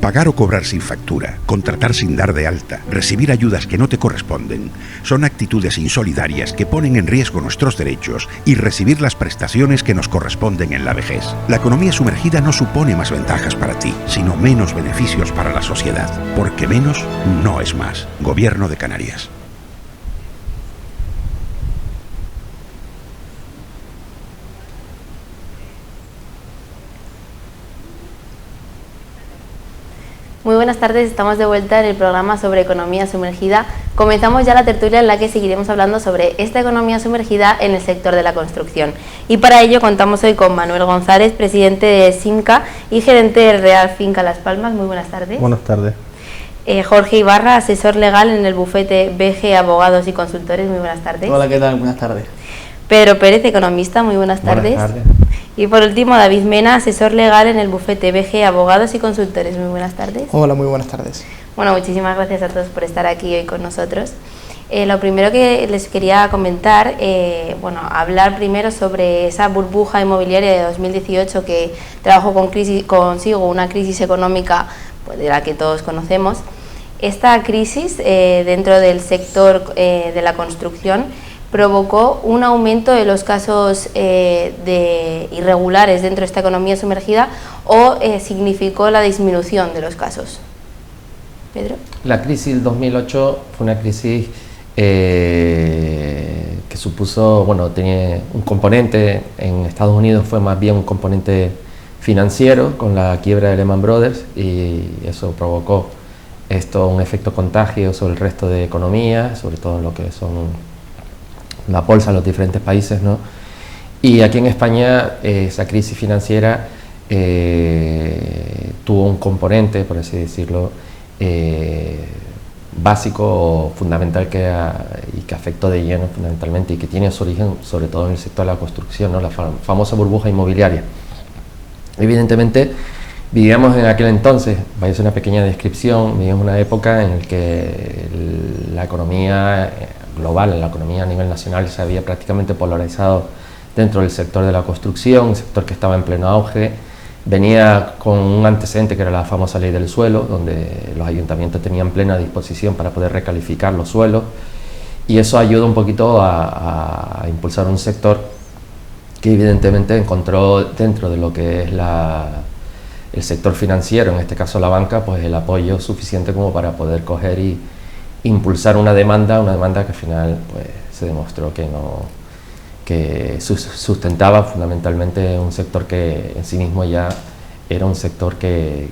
Pagar o cobrar sin factura, contratar sin dar de alta, recibir ayudas que no te corresponden, son actitudes insolidarias que ponen en riesgo nuestros derechos y recibir las prestaciones que nos corresponden en la vejez. La economía sumergida no supone más ventajas para ti, sino menos beneficios para la sociedad, porque menos no es más. Gobierno de Canarias. Muy buenas tardes, estamos de vuelta en el programa sobre economía sumergida. Comenzamos ya la tertulia en la que seguiremos hablando sobre esta economía sumergida en el sector de la construcción. Y para ello contamos hoy con Manuel González, presidente de Simca y gerente del Real Finca Las Palmas. Muy buenas tardes. Buenas tardes. Jorge Ibarra, asesor legal en el bufete BG Abogados y Consultores. Muy buenas tardes. Hola, ¿qué tal? Buenas tardes. Pedro Pérez, economista. Muy buenas tardes. Buenas tardes. Y por último, David Mena, asesor legal en el bufete BG Abogados y Consultores. Muy buenas tardes. Hola, muy buenas tardes. Bueno, muchísimas gracias a todos por estar aquí hoy con nosotros. Lo primero que les quería comentar, hablar primero sobre esa burbuja inmobiliaria de 2018 que trajo consigo una crisis económica, pues, de la que todos conocemos. Esta crisis dentro del sector de la construcción provocó un aumento de los casos de irregulares dentro de esta economía sumergida o significó la disminución de los casos. Pedro. La crisis del 2008 fue una crisis que supuso, tenía un componente, en Estados Unidos fue más bien un componente financiero con la quiebra de Lehman Brothers, y eso provocó un efecto contagio sobre el resto de economías, sobre todo en lo que son la bolsa en los diferentes países, ¿no? Y aquí en España esa crisis financiera tuvo un componente, por así decirlo, básico o fundamental y que afectó de lleno fundamentalmente y que tiene su origen sobre todo en el sector de la construcción, ¿no? La famosa burbuja inmobiliaria. Evidentemente vivíamos en aquel entonces, voy a hacer una pequeña descripción, vivíamos una época en la que la economía global, la economía a nivel nacional se había prácticamente polarizado dentro del sector de la construcción, un sector que estaba en pleno auge, venía con un antecedente que era la famosa ley del suelo, donde los ayuntamientos tenían plena disposición para poder recalificar los suelos, y eso ayuda un poquito a impulsar un sector que evidentemente encontró dentro de lo que es el sector financiero, en este caso la banca, pues el apoyo suficiente como para poder coger y impulsar una demanda que al final pues se demostró que sustentaba fundamentalmente un sector que en sí mismo ya era un sector que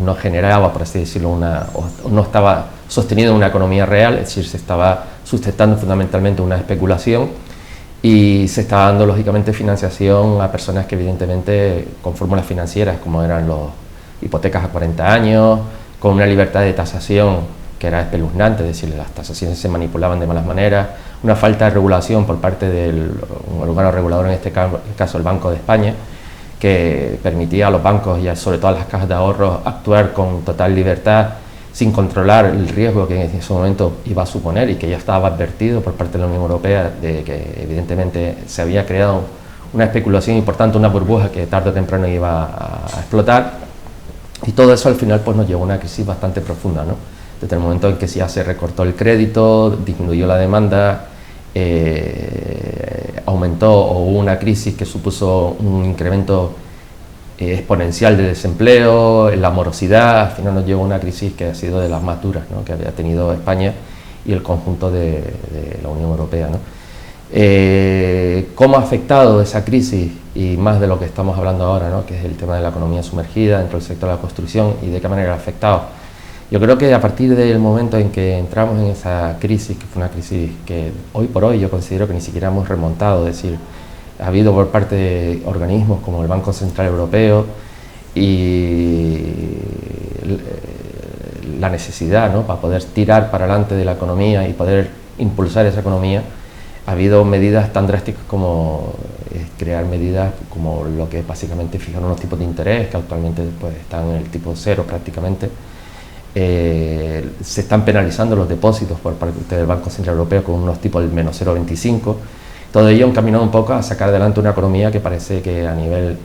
no generaba, por así decirlo, no estaba sostenido en una economía real, es decir, se estaba sustentando fundamentalmente una especulación y se estaba dando lógicamente financiación a personas que evidentemente con fórmulas financieras como eran los hipotecas a 40 años, con una libertad de tasación que era espeluznante, es decir, las tasaciones se manipulaban de malas maneras, una falta de regulación por parte del órgano regulador, en este caso el Banco de España, que permitía a los bancos y sobre todo a las cajas de ahorros actuar con total libertad, sin controlar el riesgo que en ese momento iba a suponer y que ya estaba advertido por parte de la Unión Europea de que evidentemente se había creado una especulación y por tanto una burbuja que tarde o temprano iba a explotar. Y todo eso al final pues nos llevó a una crisis bastante profunda, ¿no? Desde el momento en que ya se recortó el crédito, disminuyó la demanda, aumentó o hubo una crisis que supuso un incremento exponencial de desempleo, la morosidad, al final nos llevó a una crisis que ha sido de las más duras, ¿no? Que había tenido España y el conjunto de la Unión Europea, ¿no? ¿Cómo ha afectado esa crisis y más de lo que estamos hablando ahora, ¿no? Que es el tema de la economía sumergida dentro del sector de la construcción y de qué manera ha afectado? Yo creo que a partir del momento en que entramos en esa crisis, que fue una crisis que hoy por hoy yo considero que ni siquiera hemos remontado, es decir, ha habido por parte de organismos como el Banco Central Europeo y la necesidad, ¿no? Para poder tirar para adelante de la economía y poder impulsar esa economía, ha habido medidas tan drásticas como crear medidas como lo que es básicamente fijar unos tipos de interés que actualmente pues, están en el tipo cero prácticamente. Se están penalizando los depósitos por parte del Banco Central Europeo con unos tipos del menos 0,25. Todo ello encaminado un poco a sacar adelante una economía que parece que a nivel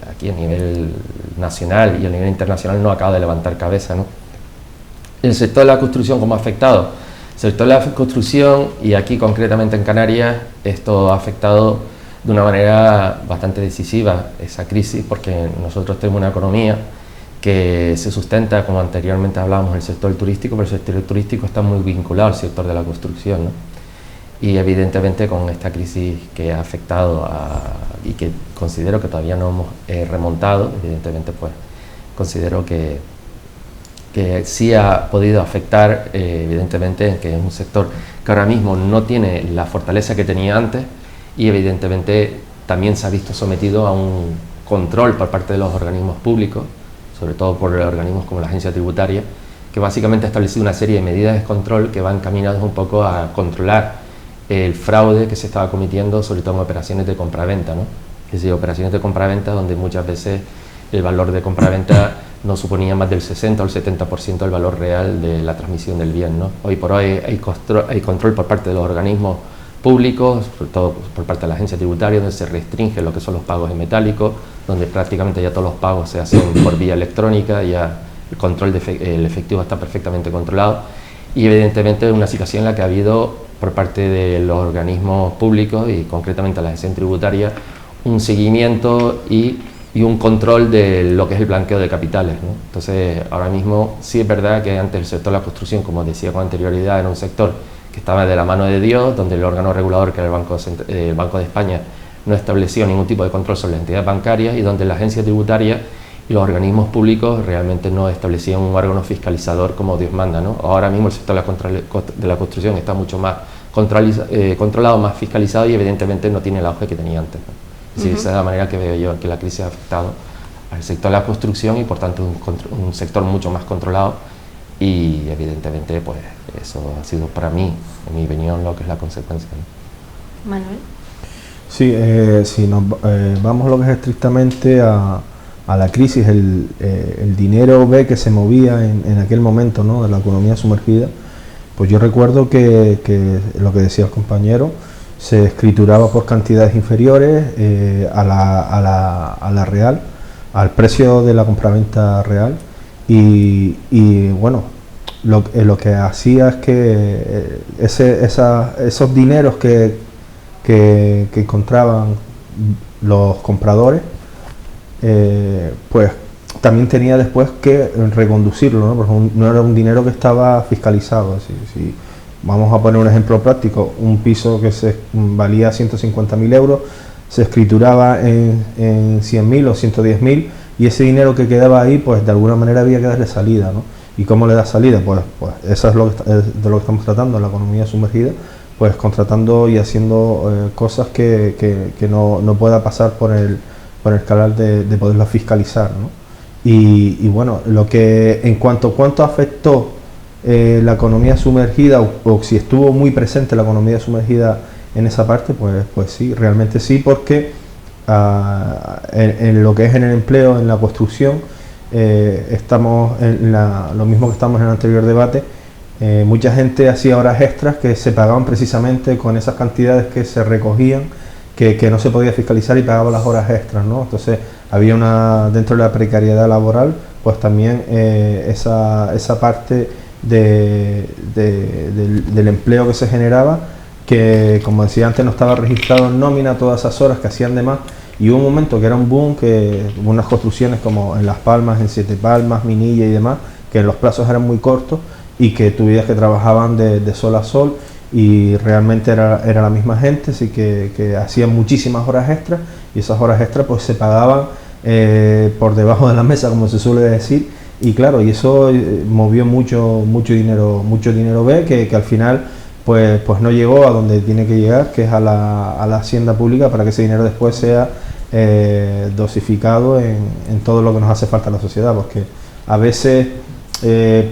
aquí a nivel nacional y a nivel internacional no acaba de levantar cabeza, ¿no? El sector de la construcción, ¿cómo ha afectado? El sector de la construcción, y aquí concretamente en Canarias, esto ha afectado de una manera bastante decisiva esa crisis, porque nosotros tenemos una economía que se sustenta, como anteriormente hablábamos, el sector turístico, pero el sector turístico está muy vinculado al sector de la construcción, ¿no? Y evidentemente con esta crisis que ha afectado y que considero que todavía no hemos remontado, evidentemente pues considero que sí ha podido afectar, evidentemente, que es un sector que ahora mismo no tiene la fortaleza que tenía antes y evidentemente también se ha visto sometido a un control por parte de los organismos públicos, sobre todo por organismos como la Agencia Tributaria, que básicamente ha establecido una serie de medidas de control que van encaminadas un poco a controlar el fraude que se estaba cometiendo, sobre todo en operaciones de compraventa, ¿no? Es decir, operaciones de compraventa donde muchas veces el valor de compraventa no suponía más del 60 o el 70% del valor real de la transmisión del bien, ¿no? Hoy por hoy hay control por parte de los organismos públicos, sobre todo por parte de la Agencia Tributaria, donde se restringe lo que son los pagos en metálico, donde prácticamente ya todos los pagos se hacen por vía electrónica, ya el control el efectivo está perfectamente controlado y evidentemente es una situación en la que ha habido por parte de los organismos públicos y concretamente la Agencia Tributaria un seguimiento y un control de lo que es el blanqueo de capitales, ¿no? Entonces ahora mismo sí es verdad que antes el sector de la construcción, como decía con anterioridad, era un sector que estaba de la mano de Dios, donde el órgano regulador, que era el Banco de España, no establecía ningún tipo de control sobre las entidades bancarias y donde la Agencia Tributaria y los organismos públicos realmente no establecían un órgano fiscalizador como Dios manda, ¿no? Ahora mismo el sector de la construcción está mucho más controlado, más fiscalizado y evidentemente no tiene el auge que tenía antes, ¿no? Es decir, esa es la manera que veo yo que la crisis ha afectado al sector de la construcción y por tanto un sector mucho más controlado y evidentemente pues eso ha sido para mí, en mi opinión, lo que es la consecuencia, ¿no? Manuel. Sí, si nos vamos lo que es estrictamente a la crisis, el dinero B que se movía en aquel momento, ¿no?, de la economía sumergida, pues yo recuerdo que lo que decía el compañero, se escrituraba por cantidades inferiores a la real, al precio de la compraventa real y bueno, lo que hacía es que esos dineros que encontraban los compradores, pues también tenía después que reconducirlo, ¿no? Porque no era un dinero que estaba fiscalizado. Si vamos a poner un ejemplo práctico, un piso que valía 150.000 euros, se escrituraba en 100.000 o 110.000 y ese dinero que quedaba ahí, pues de alguna manera había que darle salida, ¿no? ¿Y cómo le da salida? Pues eso es de lo que estamos tratando en la economía sumergida, pues contratando y haciendo cosas que no pueda pasar por el canal de poderla fiscalizar, ¿no? Y bueno, lo que en cuanto afectó la economía sumergida o si estuvo muy presente la economía sumergida en esa parte, pues sí, realmente sí, porque en lo que es en el empleo, en la construcción, estamos lo mismo que estamos en el anterior debate. Mucha gente hacía horas extras que se pagaban precisamente con esas cantidades que se recogían, que no se podía fiscalizar y pagaba las horas extras, ¿no? Entonces había dentro de la precariedad laboral, pues también esa parte del empleo que se generaba, que como decía antes no estaba registrado en nómina todas esas horas que hacían de más, y hubo un momento que era un boom, que hubo unas construcciones como en Las Palmas, en Siete Palmas, Minilla y demás, que los plazos eran muy cortos y que tú veías que trabajaban de sol a sol y realmente era la misma gente, así que hacían muchísimas horas extras y esas horas extras pues se pagaban por debajo de la mesa, como se suele decir, y claro, y eso movió mucho dinero B que al final pues no llegó a donde tiene que llegar, que es a la hacienda pública, para que ese dinero después sea dosificado en todo lo que nos hace falta a la sociedad, porque a veces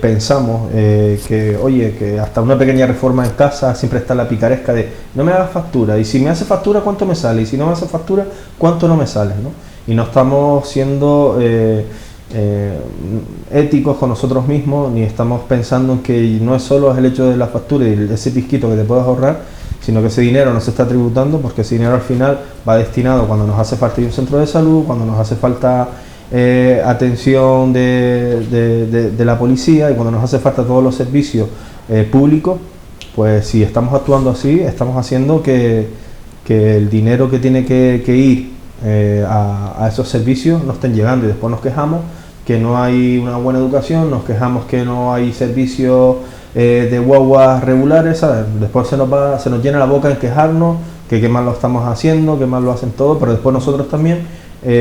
pensamos que hasta una pequeña reforma en casa siempre está la picaresca de no me hagas factura, y si me hace factura ¿cuánto me sale? Y si no me hace factura ¿cuánto no me sale? ¿no? Y no estamos siendo éticos con nosotros mismos, ni estamos pensando en que no es solo el hecho de la factura y ese pisquito que te puedes ahorrar, sino que ese dinero no se está tributando, porque ese dinero al final va destinado cuando nos hace falta un centro de salud, cuando nos hace falta atención de la policía y cuando nos hace falta todos los servicios públicos, pues si estamos actuando así, estamos haciendo que el dinero que tiene que ir a esos servicios no estén llegando, y después nos quejamos que no hay una buena educación, nos quejamos que no hay servicios de guaguas regulares, ¿sabes? Después se nos llena la boca en quejarnos que qué mal lo estamos haciendo, qué mal lo hacen todos, pero después nosotros también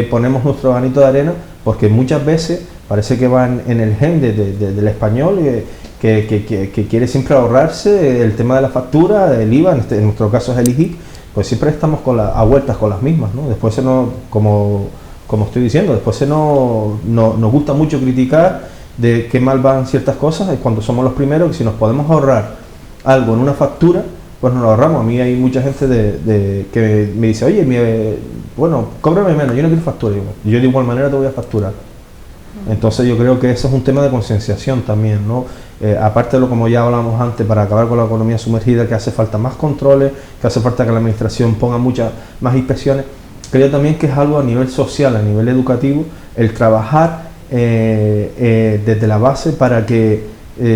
ponemos nuestro granito de arena, porque muchas veces parece que va en el gen del español que quiere siempre ahorrarse el tema de la factura, del IVA, en nuestro caso es el IGIC, pues siempre estamos a vueltas con las mismas, ¿no? Después como estoy diciendo, después nos gusta mucho criticar de qué mal van ciertas cosas, y cuando somos los primeros, que si nos podemos ahorrar algo en una factura, pues nos lo ahorramos. A mí hay mucha gente que me dice, oye, bueno, cóbrame menos, yo no quiero factura. Y yo de igual manera te voy a facturar. Entonces yo creo que eso es un tema de concienciación también, ¿no? Aparte de lo como ya hablamos antes, para acabar con la economía sumergida, que hace falta más controles, que hace falta que la administración ponga muchas más inspecciones, creo también que es algo a nivel social, a nivel educativo, el trabajar desde la base para que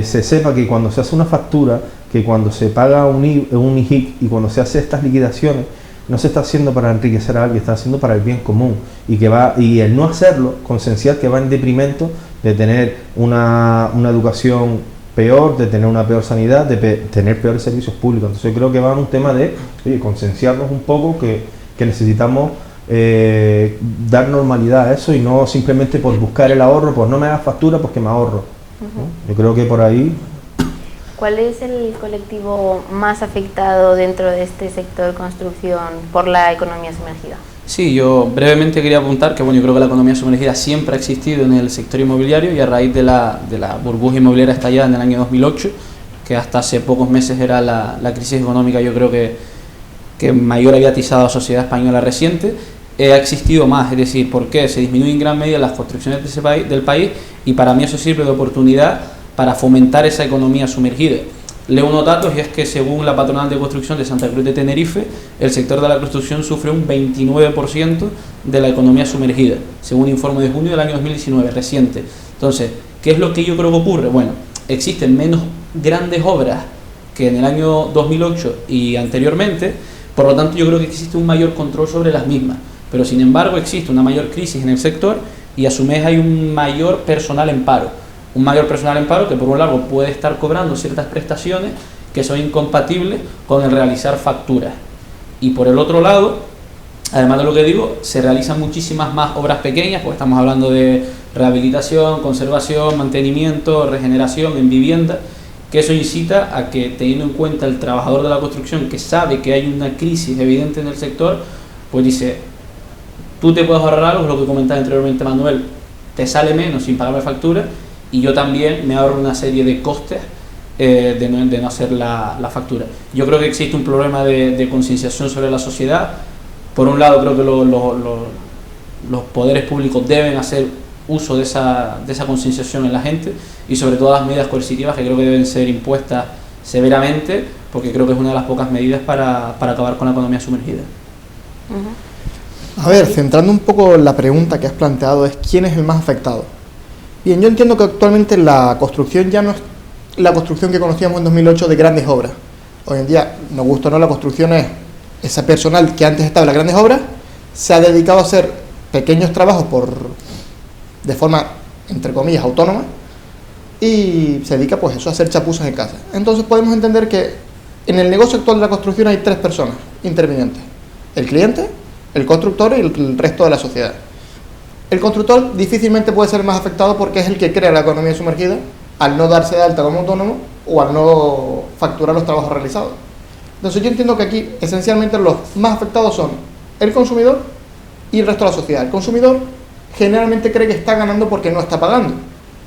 se sepa que cuando se hace una factura, que cuando se paga un IGIC y cuando se hace estas liquidaciones, no se está haciendo para enriquecer a alguien, está haciendo para el bien común, y el no hacerlo, concienciar que va en detrimento de tener una educación peor, de tener una peor sanidad, de tener peores servicios públicos. Entonces yo creo que va en un tema de concienciarnos un poco que necesitamos dar normalidad a eso, y no simplemente por buscar el ahorro, pues no me hagas factura, pues que me ahorro. ¿No? Yo creo que por ahí... ¿Cuál es el colectivo más afectado dentro de este sector construcción por la economía sumergida? Sí, yo brevemente quería apuntar que yo creo que la economía sumergida siempre ha existido en el sector inmobiliario, y a raíz de la burbuja inmobiliaria estallada en el año 2008, que hasta hace pocos meses era la crisis económica, yo creo que mayor había atizado a la sociedad española reciente, ha existido más. Es decir, ¿por qué? Se disminuyen en gran medida las construcciones del país, y para mí eso sirve de oportunidad para fomentar esa economía sumergida. Leo unos datos, y es que según la Patronal de Construcción de Santa Cruz de Tenerife, el sector de la construcción sufre un 29% de la economía sumergida, según un informe de junio del año 2019, reciente. Entonces, ¿qué es lo que yo creo que ocurre? Bueno, existen menos grandes obras que en el año 2008 y anteriormente, por lo tanto yo creo que existe un mayor control sobre las mismas, pero sin embargo existe una mayor crisis en el sector, y a su vez hay un mayor personal en paro. Un mayor personal en paro que por un lado puede estar cobrando ciertas prestaciones que son incompatibles con el realizar facturas. Y por el otro lado, además de lo que digo, se realizan muchísimas más obras pequeñas, porque estamos hablando de rehabilitación, conservación, mantenimiento, regeneración en vivienda, que eso incita a que, teniendo en cuenta el trabajador de la construcción que sabe que hay una crisis evidente en el sector, pues dice, tú te puedes ahorrar algo, es lo que comentaba anteriormente Manuel, te sale menos sin pagarme factura, y yo también me ahorro una serie de costes de no hacer la factura. Yo creo que existe un problema de concienciación sobre la sociedad. Por un lado, creo que los poderes públicos deben hacer uso de esa concienciación en la gente, y sobre todo las medidas coercitivas, que creo que deben ser impuestas severamente, porque creo que es una de las pocas medidas para acabar con la economía sumergida. A ver, centrando un poco la pregunta que has planteado, es ¿quién es el más afectado? Bien, yo entiendo que actualmente la construcción ya no es la construcción que conocíamos en 2008 de grandes obras. Hoy en día, nos gusta o no, la construcción es ese personal que antes estaba en las grandes obras, se ha dedicado a hacer pequeños trabajos de forma, entre comillas, autónoma, y se dedica pues eso, a hacer chapuzas en casa. Entonces podemos entender que en el negocio actual de la construcción hay tres personas intervinientes: el cliente, el constructor y el resto de la sociedad. El constructor difícilmente puede ser más afectado porque es el que crea la economía sumergida al no darse de alta como autónomo o al no facturar los trabajos realizados. Entonces yo entiendo que aquí esencialmente los más afectados son el consumidor y el resto de la sociedad. El consumidor generalmente cree que está ganando porque no está pagando,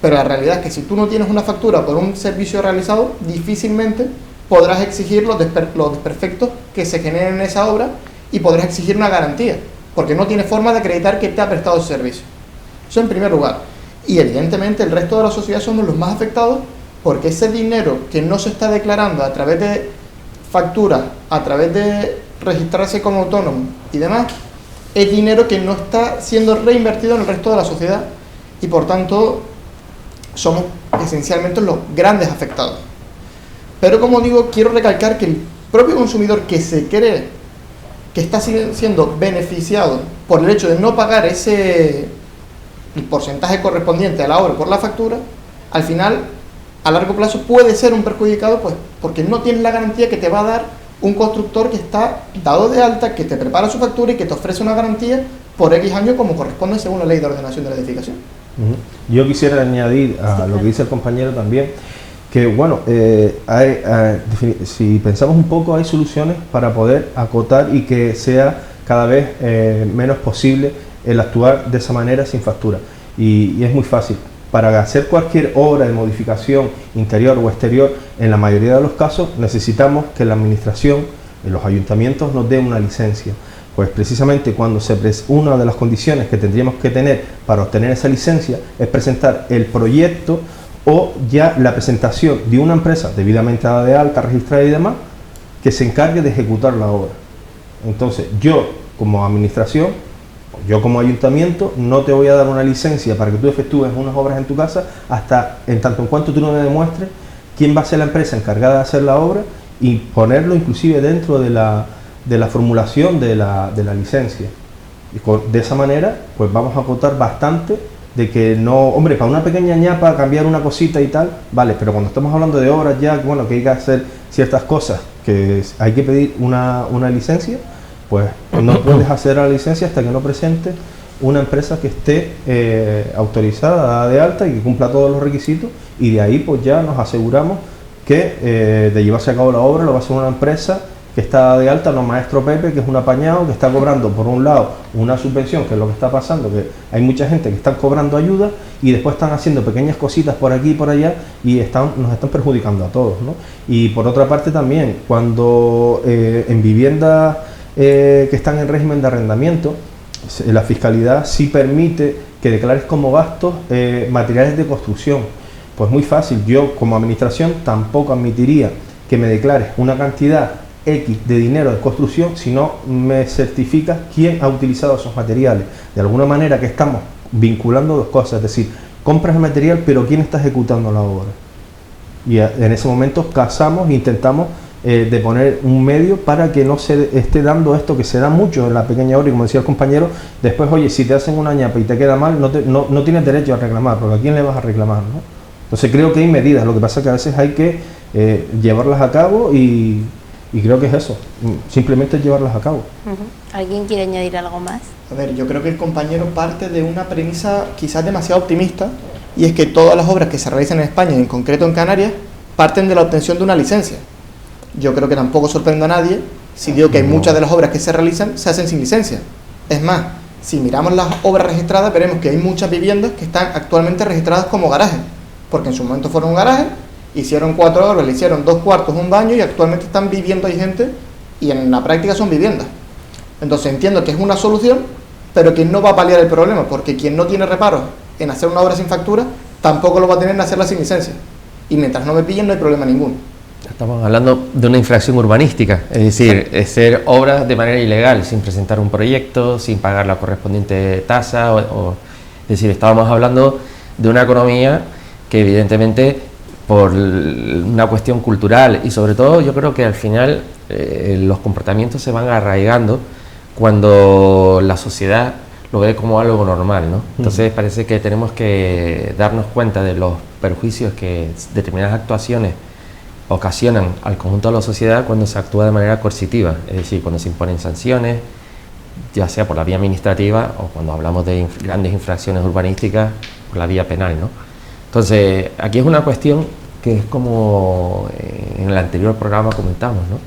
pero la realidad es que si tú no tienes una factura por un servicio realizado, difícilmente podrás exigir los desperfectos que se generen en esa obra, y podrás exigir una garantía, porque no tiene forma de acreditar que te ha prestado ese servicio. Eso en primer lugar. Y evidentemente el resto de la sociedad somos los más afectados, porque ese dinero que no se está declarando a través de facturas, a través de registrarse como autónomo y demás, es dinero que no está siendo reinvertido en el resto de la sociedad y por tanto somos esencialmente los grandes afectados. Pero como digo, quiero recalcar que el propio consumidor que se cree que está siendo beneficiado por el hecho de no pagar el porcentaje correspondiente a la obra por la factura, al final, a largo plazo, puede ser un perjudicado, pues, porque no tienes la garantía que te va a dar un constructor que está dado de alta, que te prepara su factura y que te ofrece una garantía por X años como corresponde según la ley de ordenación de la edificación. Yo quisiera añadir a lo que dice el compañero también, que bueno, si pensamos un poco, hay soluciones para poder acotar y que sea cada vez menos posible el actuar de esa manera sin factura. Y es muy fácil. Para hacer cualquier obra de modificación interior o exterior, en la mayoría de los casos necesitamos que la administración, los ayuntamientos, nos dé una licencia. Pues precisamente una de las condiciones que tendríamos que tener para obtener esa licencia es presentar el proyecto o ya la presentación de una empresa debidamente dada de alta, registrada y demás, que se encargue de ejecutar la obra. Entonces, yo como administración, yo como ayuntamiento, no te voy a dar una licencia para que tú efectúes unas obras en tu casa hasta en tanto en cuanto tú no me demuestres quién va a ser la empresa encargada de hacer la obra y ponerlo inclusive dentro de la formulación de la licencia. Y de esa manera, pues vamos a acotar bastante de que no, hombre, para una pequeña ñapa cambiar una cosita y tal, vale, pero cuando estamos hablando de obras ya, bueno, que hay que hacer ciertas cosas, que hay que pedir una licencia, pues no puedes hacer la licencia hasta que no presentes una empresa que esté autorizada, dada de alta y que cumpla todos los requisitos, y de ahí pues ya nos aseguramos que de llevarse a cabo la obra lo va a hacer una empresa que está de alta, no Maestro Pepe, que es un apañado, que está cobrando por un lado una subvención, que es lo que está pasando, que hay mucha gente que está cobrando ayuda y después están haciendo pequeñas cositas por aquí y por allá y nos están perjudicando a todos, ¿no? Y por otra parte también, cuando en viviendas que están en régimen de arrendamiento, la fiscalidad sí permite que declares como gastos materiales de construcción. Pues muy fácil, yo como administración tampoco admitiría que me declares una cantidad X de dinero de construcción si no me certificas quién ha utilizado esos materiales. De alguna manera que estamos vinculando dos cosas, es decir, compras el material pero quién está ejecutando la obra. Y en ese momento casamos, intentamos de poner un medio para que no se esté dando esto que se da mucho en la pequeña obra y como decía el compañero, después oye, si te hacen una ñapa y te queda mal, no tienes derecho a reclamar, porque ¿a quién le vas a reclamar, no? Entonces creo que hay medidas, lo que pasa es que a veces hay que llevarlas a cabo y creo que es eso, simplemente llevarlas a cabo. ¿Alguien quiere añadir algo más? A ver, yo creo que el compañero parte de una premisa quizás demasiado optimista, y es que todas las obras que se realizan en España, y en concreto en Canarias, parten de la obtención de una licencia. Yo creo que tampoco sorprende a nadie si digo que hay muchas de las obras que se realizan se hacen sin licencia. Es más, si miramos las obras registradas, veremos que hay muchas viviendas que están actualmente registradas como garajes, porque en su momento fueron garajes, hicieron 4 obras, le hicieron 2 cuartos, un baño y actualmente están viviendo ahí gente y en la práctica son viviendas. Entonces entiendo que es una solución, pero que no va a paliar el problema, porque quien no tiene reparos en hacer una obra sin factura, tampoco lo va a tener en hacerla sin licencia. Y mientras no me pillen no hay problema ninguno. Estamos hablando de una infracción urbanística, es decir, hacer obras de manera ilegal, sin presentar un proyecto, sin pagar la correspondiente tasa, es decir, estábamos hablando de una economía que evidentemente por una cuestión cultural y sobre todo yo creo que al final los comportamientos se van arraigando cuando la sociedad lo ve como algo normal, ¿no? Entonces parece que tenemos que darnos cuenta de los perjuicios que determinadas actuaciones ocasionan al conjunto de la sociedad cuando se actúa de manera coercitiva, es decir, cuando se imponen sanciones, ya sea por la vía administrativa o cuando hablamos de grandes infracciones urbanísticas por la vía penal, ¿no? Entonces, aquí es una cuestión que es como en el anterior programa comentamos, ¿no?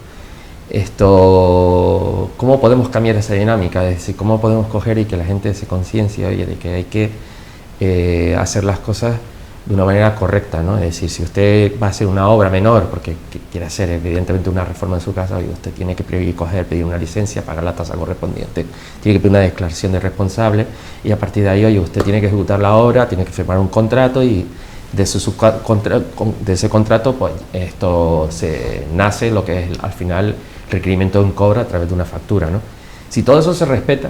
¿Cómo podemos cambiar esa dinámica? Es decir, ¿cómo podemos coger y que la gente se conciencie, oye, de que hay que hacer las cosas de una manera correcta, ¿no? Es decir, si usted va a hacer una obra menor porque quiere hacer evidentemente una reforma en su casa, oye, usted tiene que pedir una licencia, pagar la tasa correspondiente, tiene que pedir una declaración de responsable y a partir de ahí, oye, usted tiene que ejecutar la obra, tiene que firmar un contrato y de ese contrato, pues esto se nace lo que es al final requerimiento de un cobro a través de una factura, ¿no? Si todo eso se respeta,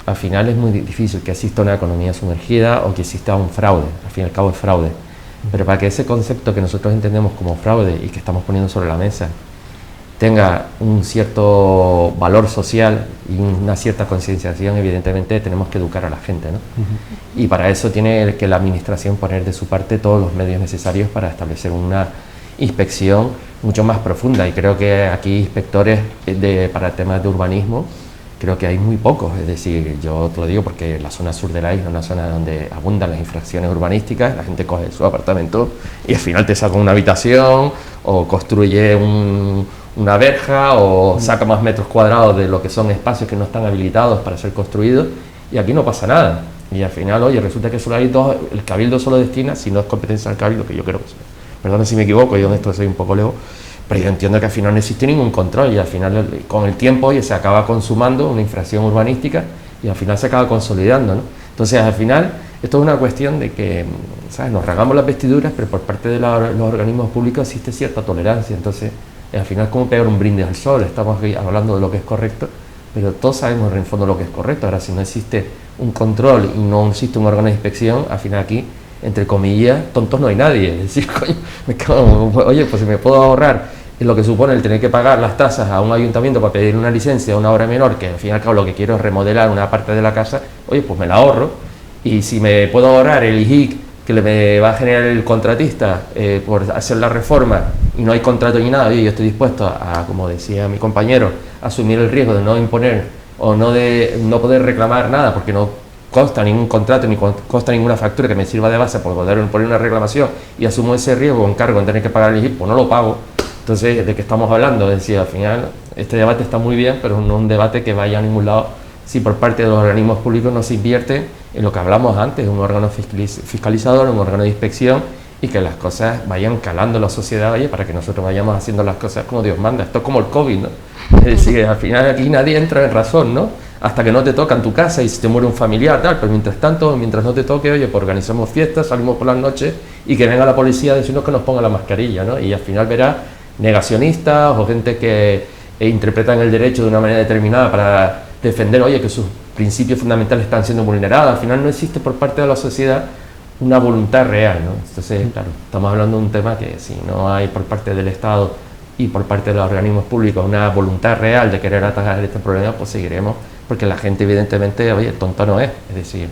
al final es muy difícil que exista una economía sumergida o que exista un fraude, al fin y al cabo es fraude. Pero para que ese concepto que nosotros entendemos como fraude y que estamos poniendo sobre la mesa tenga un cierto valor social y una cierta concienciación, evidentemente tenemos que educar a la gente, ¿no? Y para eso tiene que la administración poner de su parte todos los medios necesarios para establecer una inspección mucho más profunda, y creo que aquí inspectores para temas de urbanismo creo que hay muy pocos. Es decir, yo te lo digo porque la zona sur de la isla es una zona donde abundan las infracciones urbanísticas, la gente coge su apartamento y al final te saca una habitación o construye una verja o saca más metros cuadrados de lo que son espacios que no están habilitados para ser construidos, y aquí no pasa nada. Y al final, oye, resulta que solo hay el Cabildo solo destina, si no es competencia del Cabildo, que yo creo que perdón si me equivoco, yo en esto soy un poco lego, pero yo entiendo que al final no existe ningún control, y al final con el tiempo, oye, se acaba consumando una infracción urbanística y al final se acaba consolidando, ¿no? Entonces al final esto es una cuestión de que, ¿sabes?, nos rasgamos las vestiduras, pero por parte de los organismos públicos existe cierta tolerancia. Entonces al final es como pegar un brindis al sol, estamos aquí hablando de lo que es correcto, pero todos sabemos en el fondo lo que es correcto. Ahora, si no existe un control y no existe un órgano de inspección, al final aquí, entre comillas, tontos no hay nadie. Es decir, coño, oye, pues si me puedo ahorrar lo que supone el tener que pagar las tasas a un ayuntamiento para pedir una licencia a una obra menor, que al fin y al cabo lo que quiero es remodelar una parte de la casa, oye, pues me la ahorro. Y si me puedo ahorrar el IJIC que me va a generar el contratista por hacer la reforma y no hay contrato ni nada, oye, yo estoy dispuesto a, como decía mi compañero, asumir el riesgo de no imponer o no poder reclamar nada porque no consta ningún contrato ni consta ninguna factura que me sirva de base por poder poner una reclamación, y asumo ese riesgo con cargo en tener que pagar el IJIC, pues no lo pago. Entonces, ¿de qué estamos hablando? Es decir, al final este debate está muy bien, pero no es un debate que vaya a ningún lado si por parte de los organismos públicos no se invierte en lo que hablamos antes, un órgano fiscalizador, un órgano de inspección, y que las cosas vayan calando en la sociedad, oye, para que nosotros vayamos haciendo las cosas como Dios manda. Esto es como el COVID, ¿no? Es decir, al final aquí nadie entra en razón, ¿no? Hasta que no te toca en tu casa y si te muere un familiar, tal, pero mientras tanto, mientras no te toque, oye, pues organizamos fiestas, salimos por las noches y que venga la policía a decirnos que nos ponga la mascarilla, ¿no? Y al final verás negacionistas o gente que interpretan el derecho de una manera determinada para defender, oye, que sus principios fundamentales están siendo vulnerados. Al final no existe por parte de la sociedad una voluntad real, ¿no? Entonces, claro, estamos hablando de un tema que si no hay por parte del Estado y por parte de los organismos públicos una voluntad real de querer atacar este problema, pues seguiremos, porque la gente evidentemente, oye, tonta no es decir...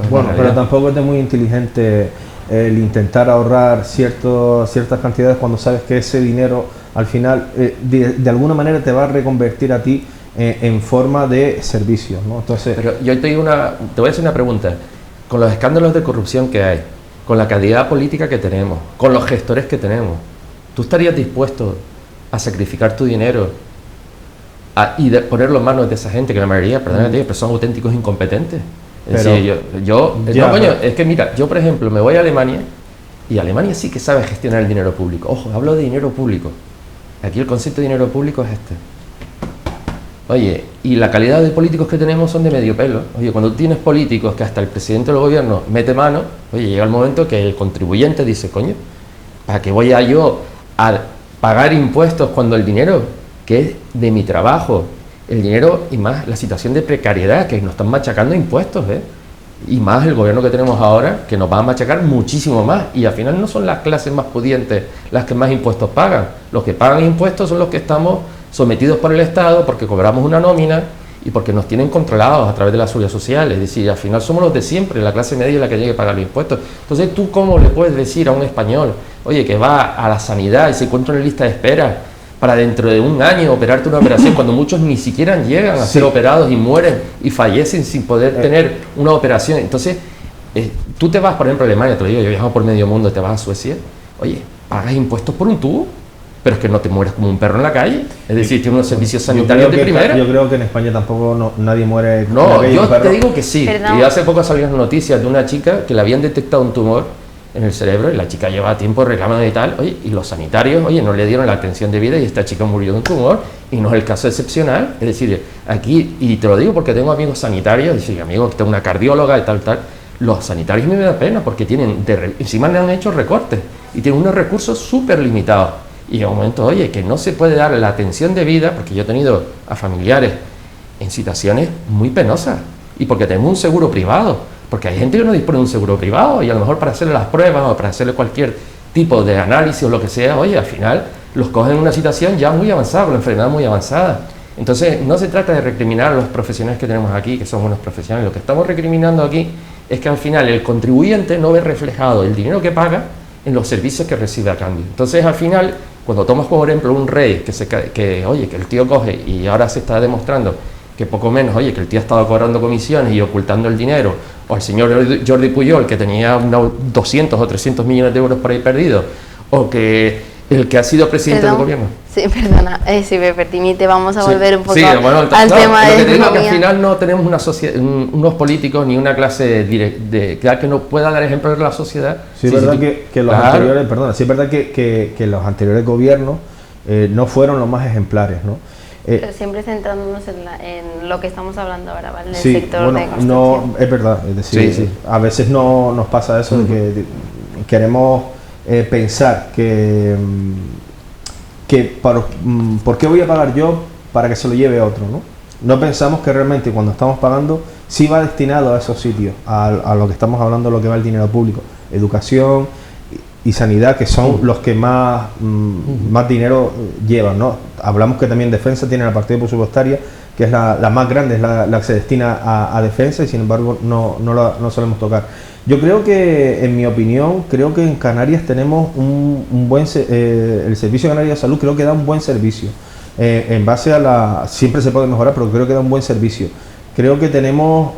Bueno, pero tampoco es de muy inteligente el intentar ahorrar ciertas cantidades cuando sabes que ese dinero al final de alguna manera te va a reconvertir a ti en forma de servicio, ¿no? Entonces, pero yo te voy a hacer una pregunta. Con los escándalos de corrupción que hay, con la calidad política que tenemos, con los gestores que tenemos, ¿tú estarías dispuesto a sacrificar tu dinero y ponerlo en manos de esa gente que la mayoría, perdónate, pero son auténticos incompetentes? Es decir, es que mira, yo por ejemplo me voy a Alemania y Alemania sí que sabe gestionar el dinero público. Ojo, hablo de dinero público. Aquí el concepto de dinero público es este. Oye, y la calidad de políticos que tenemos son de medio pelo. Oye, cuando tú tienes políticos que hasta el presidente del gobierno mete mano, oye, llega el momento que el contribuyente dice, coño, ¿para qué voy yo a pagar impuestos cuando el dinero que es de mi trabajo, el dinero y más la situación de precariedad que nos están machacando impuestos, y más el gobierno que tenemos ahora, que nos va a machacar muchísimo más, y al final no son las clases más pudientes las que más impuestos pagan. Los que pagan impuestos son los que estamos sometidos por el Estado porque cobramos una nómina y porque nos tienen controlados a través de la seguridad social. Es decir, al final somos los de siempre, la clase media es la que tiene que pagar los impuestos. Entonces, ¿tú cómo le puedes decir a un español, oye, que va a la sanidad y se encuentra en lista de espera para dentro de un año operarte una operación cuando muchos ni siquiera llegan a ser operados y mueren y fallecen sin poder tener una operación? Entonces, tú te vas, por ejemplo, a Alemania, te lo digo, yo he viajado por medio mundo, te vas a Suecia, oye, pagas impuestos por un tubo, pero es que no te mueres como un perro en la calle. Es decir, tiene unos servicios sanitarios de primera. Yo creo que en España tampoco nadie muere. No, yo te digo que sí. Perdón. Y hace poco salieron noticias de una chica que le habían detectado un tumor en el cerebro y la chica lleva tiempo reclamando y tal, oye, y los sanitarios, oye, no le dieron la atención debida y esta chica murió de un tumor, y no es el caso excepcional. Es decir, aquí, y te lo digo porque tengo amigos sanitarios, es decir, amigos que tengo una cardióloga y tal, los sanitarios me da pena porque encima le han hecho recortes y tienen unos recursos súper limitados. Y a un momento, oye, que no se puede dar la atención debida, porque yo he tenido a familiares en situaciones muy penosas, y porque tenemos un seguro privado, porque hay gente que no dispone de un seguro privado y a lo mejor para hacerle las pruebas o para hacerle cualquier tipo de análisis o lo que sea, oye, al final los cogen en una situación ya muy avanzada, con la enfermedad muy avanzada. Entonces no se trata de recriminar a los profesionales que tenemos aquí, que son buenos profesionales. Lo que estamos recriminando aquí es que al final el contribuyente no ve reflejado el dinero que paga en los servicios que recibe a cambio. Entonces al final, cuando tomas por ejemplo un rey que el tío coge y ahora se está demostrando que poco menos, oye, que el tío ha estado cobrando comisiones y ocultando el dinero, o el señor Jordi Pujol, que tenía unos 200 o 300 millones de euros por ahí perdidos, o que el que ha sido presidente del gobierno. Sí, perdona, si me permite, vamos a volver un poco bueno, al tema de economía. Que al final no tenemos unos políticos ni una clase que no pueda dar ejemplos de la sociedad. Sí, es verdad que los anteriores, perdona, sí es verdad que los anteriores gobiernos no fueron los más ejemplares, ¿no? Pero siempre centrándonos en lo que estamos hablando ahora, ¿vale? En el sí, sector bueno, de construcción. no, es verdad, es decir, a veces no nos pasa eso de que queremos pensar ¿por qué voy a pagar yo para que se lo lleve otro? No pensamos que realmente cuando estamos pagando sí va destinado a esos sitios, a lo que estamos hablando, lo que va el dinero público, educación y sanidad, que son los que más dinero llevan, ¿no? Hablamos que también defensa tiene la partida presupuestaria, que es la más grande, es la que se destina a defensa, y sin embargo no solemos tocar. Yo creo que, en mi opinión, creo que en Canarias tenemos un buen el Servicio Canario de Salud creo que da un buen servicio. En base a siempre se puede mejorar, pero creo que da un buen servicio. Creo que tenemos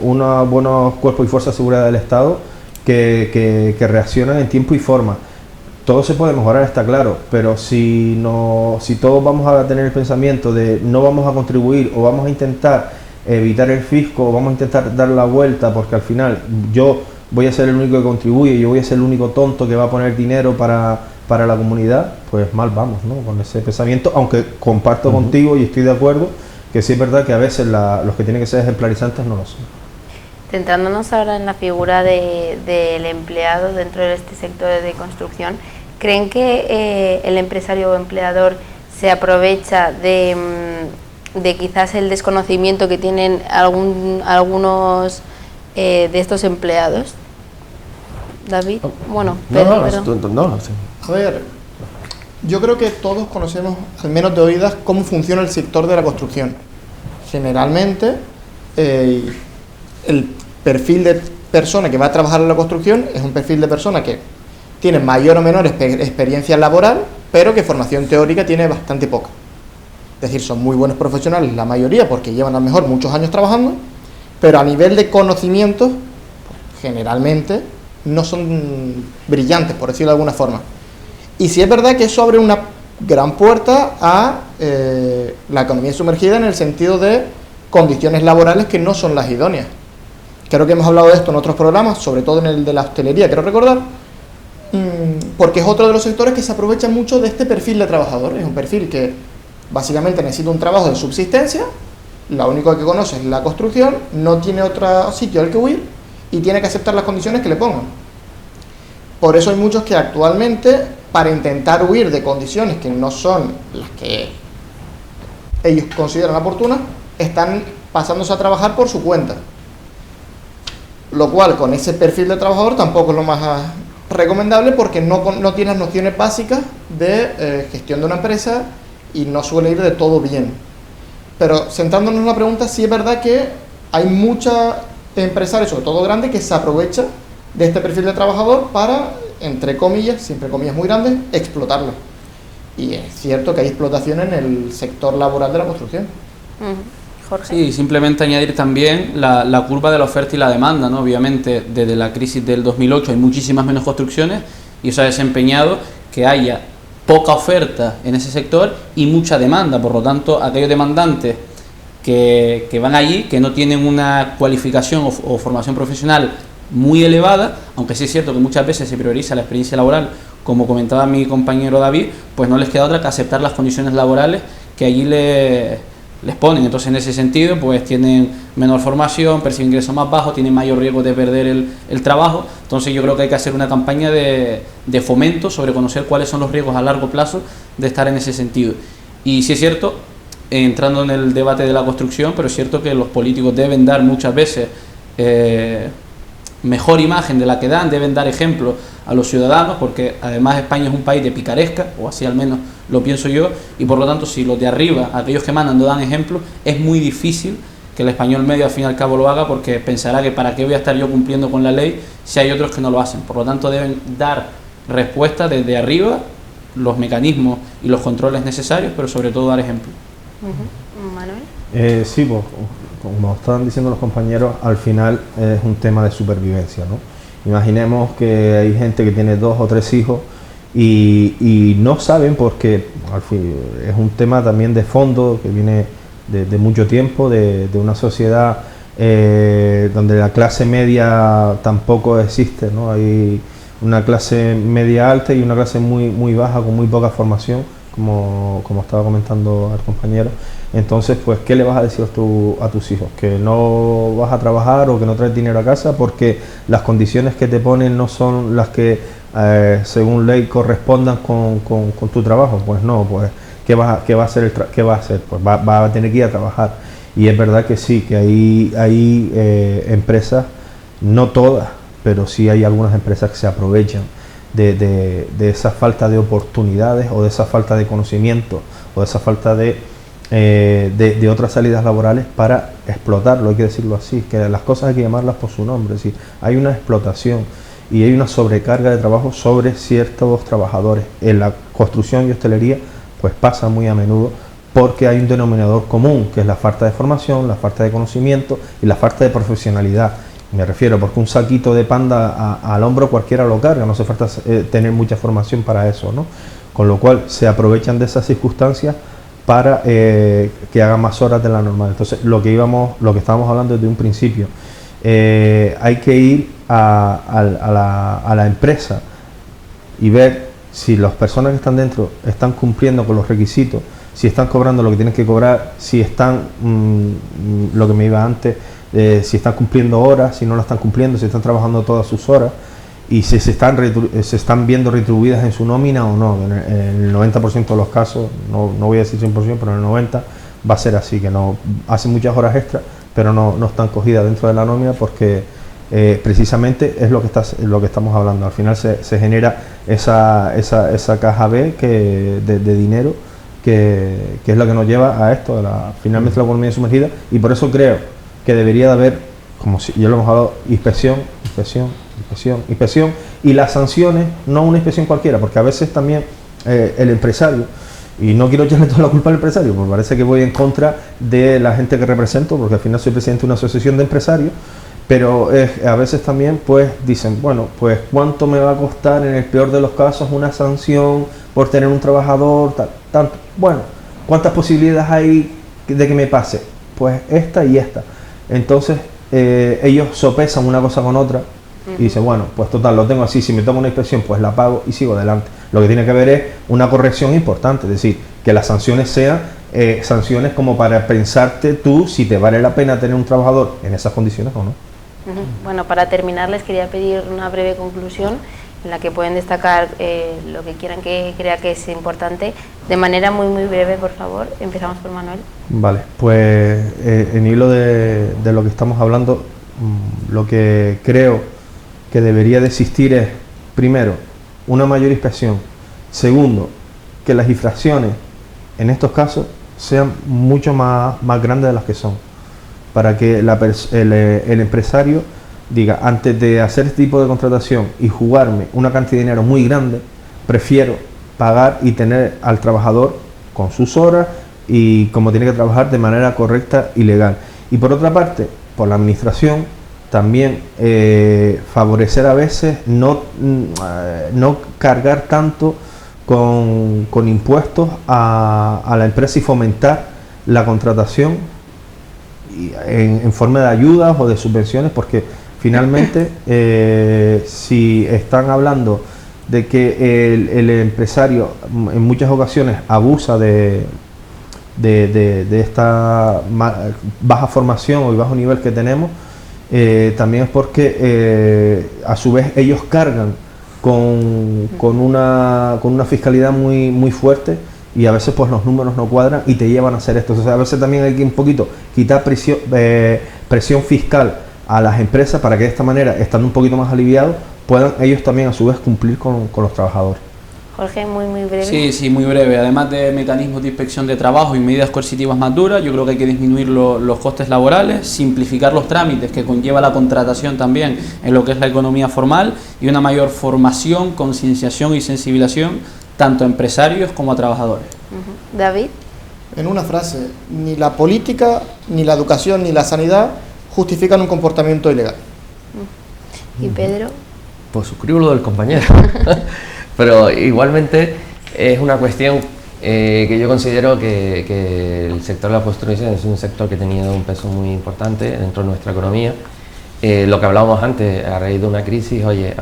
unos buenos cuerpos y fuerzas de seguridad del Estado que reaccionan en tiempo y forma. Todo se puede mejorar, está claro, pero si todos vamos a tener el pensamiento de no vamos a contribuir o vamos a intentar evitar el fisco o vamos a intentar dar la vuelta porque al final yo voy a ser el único que contribuye, yo voy a ser el único tonto que va a poner dinero para la comunidad, pues mal vamos, ¿no? Con ese pensamiento, aunque comparto contigo y estoy de acuerdo que sí es verdad que a veces los que tienen que ser ejemplarizantes no lo son. Centrándonos ahora en la figura del empleado dentro de este sector de construcción, ¿creen que el empresario o empleador se aprovecha de quizás el desconocimiento que tienen algunos de estos empleados? David, bueno, Pedro, no. A ver, yo creo que todos conocemos, al menos de oídas, cómo funciona el sector de la construcción. Generalmente, el perfil de persona que va a trabajar en la construcción es un perfil de persona que tiene mayor o menor experiencia laboral, pero que formación teórica tiene bastante poca. Es decir, son muy buenos profesionales la mayoría porque llevan a lo mejor muchos años trabajando, pero a nivel de conocimientos, generalmente no son brillantes, por decirlo de alguna forma. Y sí es verdad que eso abre una gran puerta a la economía sumergida en el sentido de condiciones laborales que no son las idóneas. Creo que hemos hablado de esto en otros programas, sobre todo en el de la hostelería, quiero recordar, porque es otro de los sectores que se aprovecha mucho de este perfil de trabajador. Es un perfil que básicamente necesita un trabajo de subsistencia, lo único que conoce es la construcción, no tiene otro sitio al que huir y tiene que aceptar las condiciones que le pongan. Por eso hay muchos que actualmente, para intentar huir de condiciones que no son las que ellos consideran oportunas, están pasándose a trabajar por su cuenta. Lo cual, con ese perfil de trabajador, tampoco es lo más recomendable porque no tiene las nociones básicas de gestión de una empresa y no suele ir de todo bien. Pero centrándonos en la pregunta, sí es verdad que hay muchos empresarios, sobre todo grandes, que se aprovechan de este perfil de trabajador para, entre comillas, siempre comillas muy grandes, explotarlo. Y es cierto que hay explotación en el sector laboral de la construcción. Jorge. Sí, simplemente añadir también la curva de la oferta y la demanda, ¿no? Obviamente, desde la crisis del 2008 hay muchísimas menos construcciones y eso ha desempeñado que haya poca oferta en ese sector y mucha demanda. Por lo tanto, aquellos demandantes que van allí, que no tienen una cualificación o formación profesional muy elevada, aunque sí es cierto que muchas veces se prioriza la experiencia laboral, como comentaba mi compañero David, pues no les queda otra que aceptar las condiciones laborales que allí les ponen. Entonces, en ese sentido, pues tienen menor formación, perciben ingresos más bajos, tienen mayor riesgo de perder el trabajo. Entonces, yo creo que hay que hacer una campaña de fomento sobre conocer cuáles son los riesgos a largo plazo de estar en ese sentido. Y sí es cierto entrando en el debate de la construcción, pero es cierto que los políticos deben dar muchas veces mejor imagen de la que dan, deben dar ejemplo a los ciudadanos, porque además España es un país de picaresca, o así al menos lo pienso yo, y por lo tanto si los de arriba, aquellos que mandan, no dan ejemplo, es muy difícil que el español medio al fin y al cabo lo haga, porque pensará que para qué voy a estar yo cumpliendo con la ley si hay otros que no lo hacen. Por lo tanto deben dar respuesta desde arriba, los mecanismos y los controles necesarios, pero sobre todo dar ejemplo. Manuel. Sí, pues, como estaban diciendo los compañeros, al final es un tema de supervivencia, ¿no? Imaginemos que hay gente que tiene 2 o 3 hijos y no saben, porque al fin es un tema también de fondo que viene de mucho tiempo, de una sociedad donde la clase media tampoco existe, ¿no? Hay una clase media alta y una clase muy baja con muy poca formación, como estaba comentando el compañero. Entonces, pues, ¿qué le vas a decir a tus hijos? Que no vas a trabajar o que no traes dinero a casa porque las condiciones que te ponen no son las que según ley correspondan con tu trabajo. Pues no, pues ¿qué va a hacer? Pues va a tener que ir a trabajar. Y es verdad que sí, que hay empresas, no todas, pero sí hay algunas empresas que se aprovechan de esa falta de oportunidades o de esa falta de conocimiento o de esa falta de otras salidas laborales para explotarlo, hay que decirlo así, que las cosas hay que llamarlas por su nombre. Es decir, hay una explotación y hay una sobrecarga de trabajo sobre ciertos trabajadores. En la construcción y hostelería pues pasa muy a menudo porque hay un denominador común, que es la falta de formación, la falta de conocimiento y la falta de profesionalidad. Me refiero porque un saquito de panda al hombro cualquiera lo carga, no hace falta tener mucha formación para eso, ¿no? Con lo cual se aprovechan de esas circunstancias para que hagan más horas de la normal. Entonces, lo que estábamos hablando desde un principio, hay que ir a la empresa y ver si las personas que están dentro están cumpliendo con los requisitos, si están cobrando lo que tienen que cobrar, si están, lo que me iba antes, si están cumpliendo horas, si no lo están cumpliendo, si están trabajando todas sus horas, y si se están viendo retribuidas en su nómina o no. En el 90% de los casos, no voy a decir 100%, pero en el 90% va a ser así, que no hacen muchas horas extras, pero no están cogidas dentro de la nómina porque precisamente es lo que estamos hablando. Al final se genera esa caja B de dinero que es la que nos lleva a esto, finalmente la economía sumergida, y por eso creo que debería de haber, como si ya lo hemos hablado, inspección, y las sanciones, no una inspección cualquiera, porque a veces también el empresario, y no quiero echarle toda la culpa al empresario, porque parece que voy en contra de la gente que represento, porque al final soy presidente de una asociación de empresarios, pero a veces también pues dicen, bueno, pues ¿cuánto me va a costar en el peor de los casos una sanción por tener un trabajador, tanto? Bueno, ¿cuántas posibilidades hay de que me pase? Pues esta y esta. Entonces ellos sopesan una cosa con otra y dicen, bueno, pues total, lo tengo así, si me tomo una inspección pues la pago y sigo adelante. Lo que tiene que haber es una corrección importante, es decir, que las sanciones sean sanciones como para pensarte tú si te vale la pena tener un trabajador en esas condiciones o no. Bueno, para terminar les quería pedir una breve conclusión en la que pueden destacar lo que quieran que crea que es importante, de manera muy breve, por favor. Empezamos por Manuel. Vale, pues en hilo de lo que estamos hablando, lo que creo que debería de existir es, primero, una mayor inspección. Segundo, que las infracciones en estos casos sean mucho más grandes de las que son, para que el empresario diga, antes de hacer este tipo de contratación y jugarme una cantidad de dinero muy grande, prefiero pagar y tener al trabajador con sus horas y como tiene que trabajar de manera correcta y legal. Y por otra parte, por la administración, también favorecer a veces no cargar tanto con impuestos a la empresa y fomentar la contratación en forma de ayudas o de subvenciones, porque finalmente si están hablando de que el empresario en muchas ocasiones abusa de esta baja formación o bajo nivel que tenemos, también es porque a su vez ellos cargan con una fiscalidad muy fuerte y a veces pues los números no cuadran y te llevan a hacer esto. O sea, a veces también hay que un poquito quitar presión fiscal a las empresas para que de esta manera, estando un poquito más aliviados, puedan ellos también a su vez cumplir con los trabajadores. Jorge, muy breve. Sí, muy breve. Además de mecanismos de inspección de trabajo y medidas coercitivas más duras, yo creo que hay que disminuir los costes laborales, simplificar los trámites que conlleva la contratación también en lo que es la economía formal y una mayor formación, concienciación y sensibilización tanto a empresarios como a trabajadores. David. En una frase, ni la política, ni la educación, ni la sanidad justifican un comportamiento ilegal. ¿Y Pedro? Pues suscribo lo del compañero. Pero igualmente es una cuestión que yo considero que el sector de la construcción es un sector que ha tenido un peso muy importante dentro de nuestra economía. Lo que hablábamos antes, a raíz de una crisis, oye,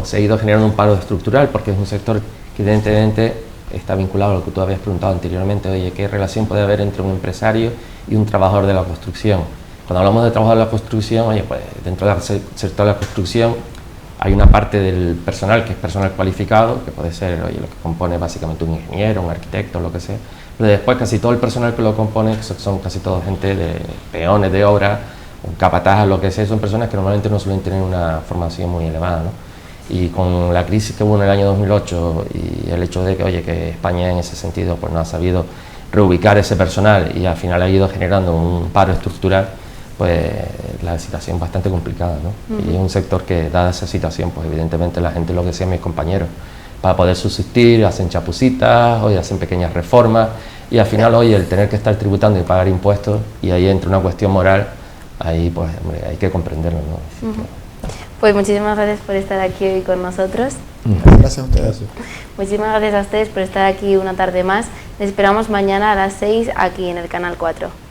se ha ido generando un paro estructural porque es un sector que evidentemente está vinculado a lo que tú habías preguntado anteriormente, oye, ¿qué relación puede haber entre un empresario y un trabajador de la construcción? Cuando hablamos de trabajador de la construcción, oye, pues dentro del sector de la construcción hay una parte del personal que es personal cualificado, que puede ser, oye, lo que compone básicamente un ingeniero, un arquitecto, lo que sea, pero después casi todo el personal que lo compone son casi toda gente de peones de obra, un capataz, lo que sea, son personas que normalmente no suelen tener una formación muy elevada, ¿no? Y con la crisis que hubo en el año 2008 y el hecho de que, oye, que España en ese sentido pues no ha sabido reubicar ese personal y al final ha ido generando un paro estructural, pues la situación es bastante complicada, ¿no? Y es un sector que, dada esa situación, pues evidentemente la gente, lo que sea mis compañeros, para poder subsistir, hacen chapucitas, hoy hacen pequeñas reformas y al final, hoy el tener que estar tributando y pagar impuestos, y ahí entra una cuestión moral, ahí pues hombre, hay que comprenderlo, ¿no? Pues muchísimas gracias por estar aquí hoy con nosotros. Gracias a ustedes. Muchísimas gracias a ustedes por estar aquí una tarde más. Les esperamos mañana a las 6 aquí en el Canal 4.